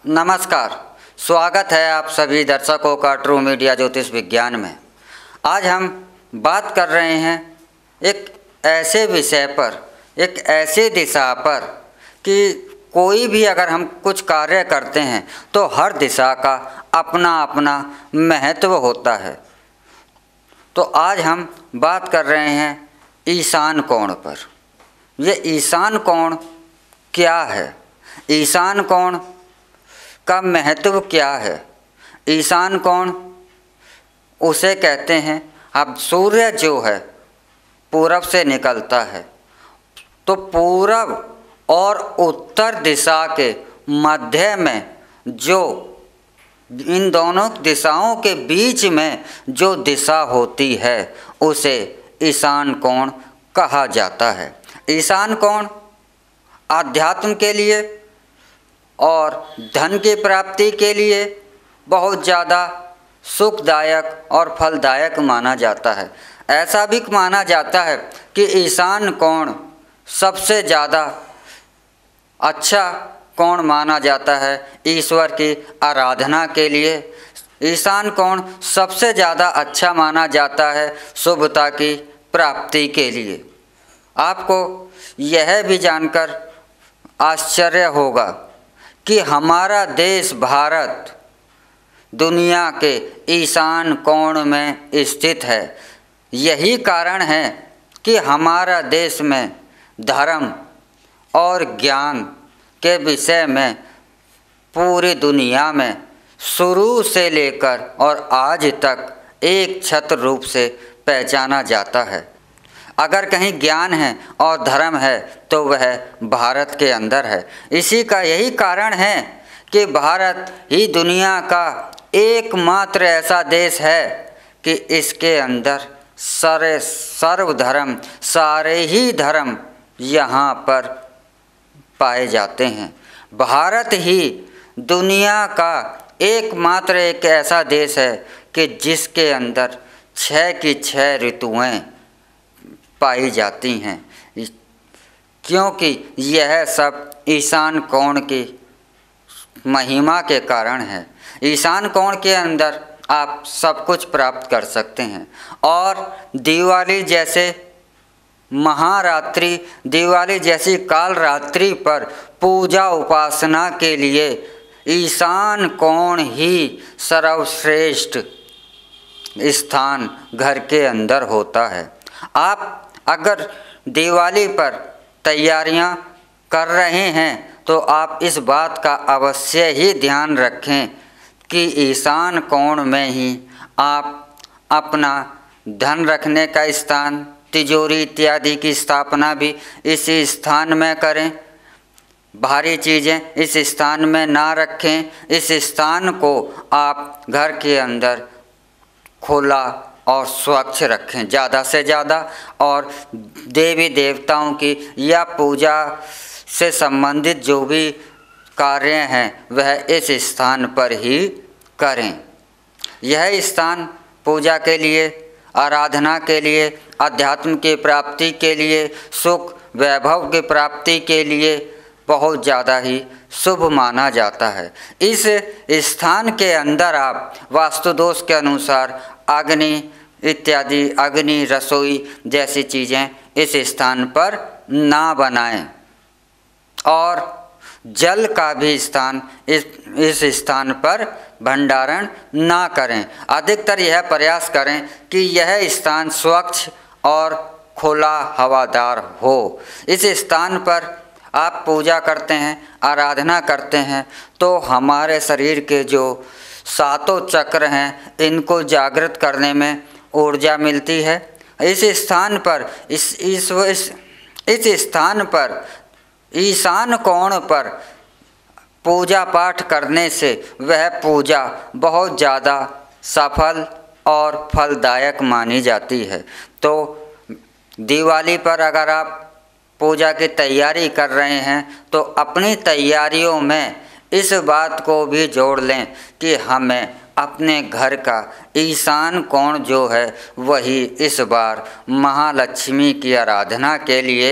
नमस्कार, स्वागत है आप सभी दर्शकों का ट्रू मीडिया ज्योतिष विज्ञान में। आज हम बात कर रहे हैं एक ऐसे विषय पर, एक ऐसी दिशा पर कि कोई भी अगर हम कुछ कार्य करते हैं तो हर दिशा का अपना अपना महत्व होता है। तो आज हम बात कर रहे हैं ईशान कोण पर। ये ईशान कोण क्या है? ईशान कोण का महत्व क्या है? ईशान कोण उसे कहते हैं, अब सूर्य जो है पूरब से निकलता है तो पूरब और उत्तर दिशा के मध्य में जो इन दोनों दिशाओं के बीच में जो दिशा होती है उसे ईशान कोण कहा जाता है। ईशान कोण आध्यात्म के लिए और धन की प्राप्ति के लिए बहुत ज़्यादा सुखदायक और फलदायक माना जाता है। ऐसा भी माना जाता है कि ईशान कोण सबसे ज़्यादा अच्छा कोण माना जाता है ईश्वर की आराधना के लिए। ईशान कोण सबसे ज़्यादा अच्छा माना जाता है शुभता की प्राप्ति के लिए। आपको यह भी जानकर आश्चर्य होगा कि हमारा देश भारत दुनिया के ईशान कोण में स्थित है। यही कारण है कि हमारा देश में धर्म और ज्ञान के विषय में पूरी दुनिया में शुरू से लेकर और आज तक एक छत्र रूप से पहचाना जाता है। अगर कहीं ज्ञान है और धर्म है तो वह भारत के अंदर है। इसी का यही कारण है कि भारत ही दुनिया का एकमात्र ऐसा देश है कि इसके अंदर सर्वधर्म सारे ही धर्म यहाँ पर पाए जाते हैं। भारत ही दुनिया का एकमात्र एक ऐसा देश है कि जिसके अंदर 6 की 6 ऋतुएं पाई जाती हैं, क्योंकि यह सब ईशान कोण की महिमा के कारण है। ईशान कोण के अंदर आप सब कुछ प्राप्त कर सकते हैं। और दिवाली जैसे महारात्रि, दिवाली जैसी काल रात्रि पर पूजा उपासना के लिए ईशान कोण ही सर्वश्रेष्ठ स्थान घर के अंदर होता है। आप अगर दिवाली पर तैयारियां कर रहे हैं तो आप इस बात का अवश्य ही ध्यान रखें कि ईशान कोण में ही आप अपना धन रखने का स्थान, तिजोरी इत्यादि की स्थापना भी इसी स्थान में करें। भारी चीज़ें इस स्थान में ना रखें। इस स्थान को आप घर के अंदर खुला और स्वच्छ रखें ज़्यादा से ज़्यादा। और देवी देवताओं की या पूजा से संबंधित जो भी कार्य हैं वह इस स्थान पर ही करें। यह स्थान पूजा के लिए, आराधना के लिए, अध्यात्म की प्राप्ति के लिए, सुख वैभव की प्राप्ति के लिए बहुत ज़्यादा ही शुभ माना जाता है। इस स्थान के अंदर आप वास्तु दोष के अनुसार अग्नि इत्यादि, अग्नि रसोई जैसी चीज़ें इस स्थान पर ना बनाएं। और जल का भी स्थान इस स्थान पर भंडारण ना करें। अधिकतर यह प्रयास करें कि यह स्थान स्वच्छ और खुला हवादार हो। इस स्थान पर आप पूजा करते हैं, आराधना करते हैं तो हमारे शरीर के जो 7 चक्र हैं इनको जागृत करने में ऊर्जा मिलती है। इस स्थान पर इस स्थान पर ईशान कोण पर पूजा पाठ करने से वह पूजा बहुत ज़्यादा सफल और फलदायक मानी जाती है। तो दिवाली पर अगर आप पूजा की तैयारी कर रहे हैं तो अपनी तैयारियों में इस बात को भी जोड़ लें कि हमें अपने घर का ईशान कोण जो है वही इस बार महालक्ष्मी की आराधना के लिए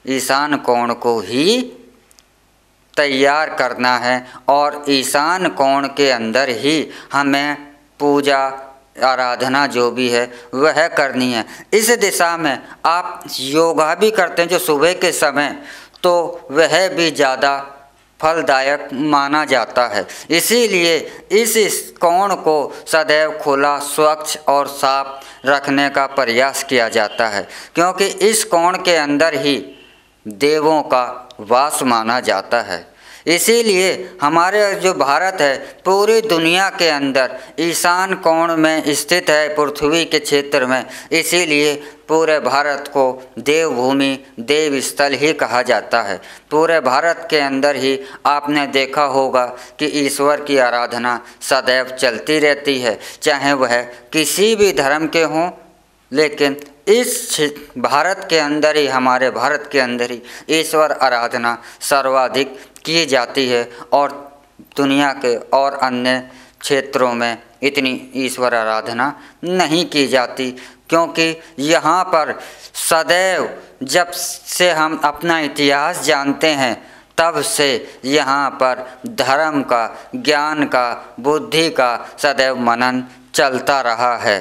ईशान कोण को ही तैयार करना है और ईशान कोण के अंदर ही हमें पूजा आराधना जो भी है वह करनी है। इस दिशा में आप योगा भी करते हैं जो सुबह के समय, तो वह भी ज़्यादा फलदायक माना जाता है। इसीलिए इस कोण को सदैव खुला, स्वच्छ और साफ रखने का प्रयास किया जाता है, क्योंकि इस कोण के अंदर ही देवों का वास माना जाता है। इसीलिए हमारे जो भारत है पूरी दुनिया के अंदर ईशान कोण में स्थित है, पृथ्वी के क्षेत्र में। इसीलिए पूरे भारत को देवभूमि, देव स्थल ही कहा जाता है। पूरे भारत के अंदर ही आपने देखा होगा कि ईश्वर की आराधना सदैव चलती रहती है, चाहे वह किसी भी धर्म के हों, लेकिन इस भारत के अंदर ही, हमारे भारत के अंदर ही ईश्वर आराधना सर्वाधिक की जाती है और दुनिया के और अन्य क्षेत्रों में इतनी ईश्वर आराधना नहीं की जाती, क्योंकि यहाँ पर सदैव जब से हम अपना इतिहास जानते हैं तब से यहाँ पर धर्म का, ज्ञान का, बुद्धि का सदैव मनन चलता रहा है।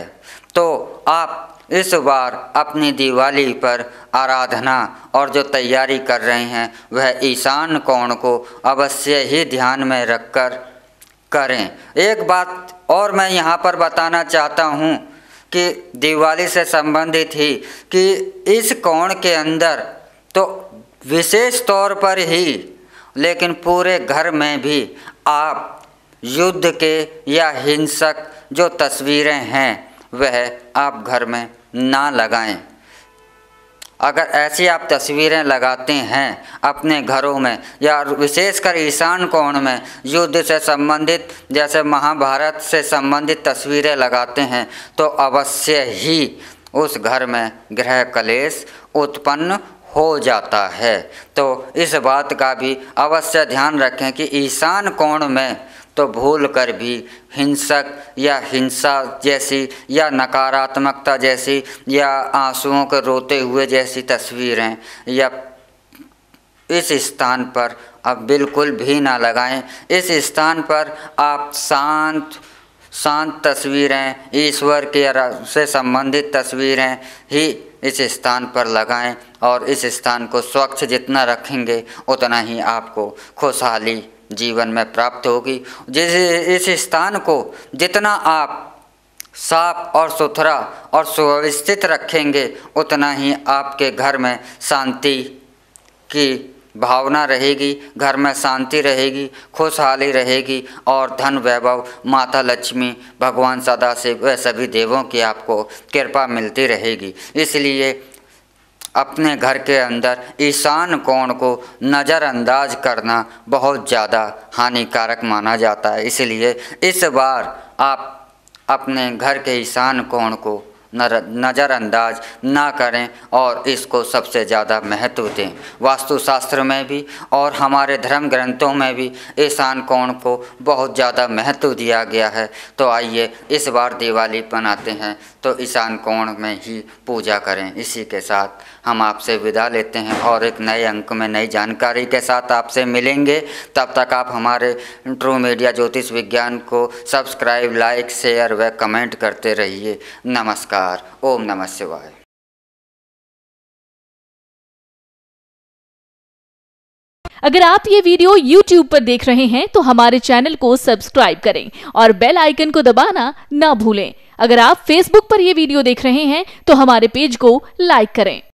तो आप इस बार अपनी दिवाली पर आराधना और जो तैयारी कर रहे हैं वह ईशान कोण को अवश्य ही ध्यान में रखकर करें। एक बात और मैं यहाँ पर बताना चाहता हूँ कि दिवाली से संबंधित ही कि इस कोण के अंदर तो विशेष तौर पर ही, लेकिन पूरे घर में भी आप युद्ध के या हिंसक जो तस्वीरें हैं वह आप घर में ना लगाएं। अगर ऐसी आप तस्वीरें लगाते हैं अपने घरों में या विशेषकर ईशान कोण में युद्ध से संबंधित, जैसे महाभारत से संबंधित तस्वीरें लगाते हैं, तो अवश्य ही उस घर में गृह कलेश उत्पन्न हो जाता है। तो इस बात का भी अवश्य ध्यान रखें कि ईशान कोण में तो भूल कर भी हिंसक या हिंसा जैसी या नकारात्मकता जैसी या आंसुओं के रोते हुए जैसी तस्वीरें या इस स्थान पर अब बिल्कुल भी ना लगाएं। इस स्थान पर आप शांत तस्वीरें, ईश्वर के से संबंधित तस्वीरें ही इस स्थान पर लगाएं और इस स्थान को स्वच्छ जितना रखेंगे उतना ही आपको खुशहाली जीवन में प्राप्त होगी। इस स्थान को जितना आप साफ और सुथरा और सुव्यवस्थित रखेंगे उतना ही आपके घर में शांति की भावना रहेगी, घर में शांति रहेगी, खुशहाली रहेगी और धन वैभव, माता लक्ष्मी, भगवान सदाशिव व सभी देवों की आपको कृपा मिलती रहेगी। इसलिए अपने घर के अंदर ईशान कोण को नज़रअंदाज करना बहुत ज़्यादा हानिकारक माना जाता है। इसलिए इस बार आप अपने घर के ईशान कोण को नज़रअंदाज ना करें और इसको सबसे ज़्यादा महत्व दें। वास्तुशास्त्र में भी और हमारे धर्म ग्रंथों में भी ईशान कोण को बहुत ज़्यादा महत्व दिया गया है। तो आइए इस बार दिवाली मनाते हैं तो ईशान कोण में ही पूजा करें। इसी के साथ हम आपसे विदा लेते हैं और एक नए अंक में नई जानकारी के साथ आपसे मिलेंगे। तब तक आप हमारे ट्रू मीडिया ज्योतिष विज्ञान को सब्सक्राइब, लाइक, शेयर व कमेंट करते रहिए। नमस्कार। ओम नमः शिवाय। अगर आप ये वीडियो YouTube पर देख रहे हैं तो हमारे चैनल को सब्सक्राइब करें और बेल आइकन को दबाना ना भूलें। अगर आप Facebook पर ये वीडियो देख रहे हैं तो हमारे पेज को लाइक करें।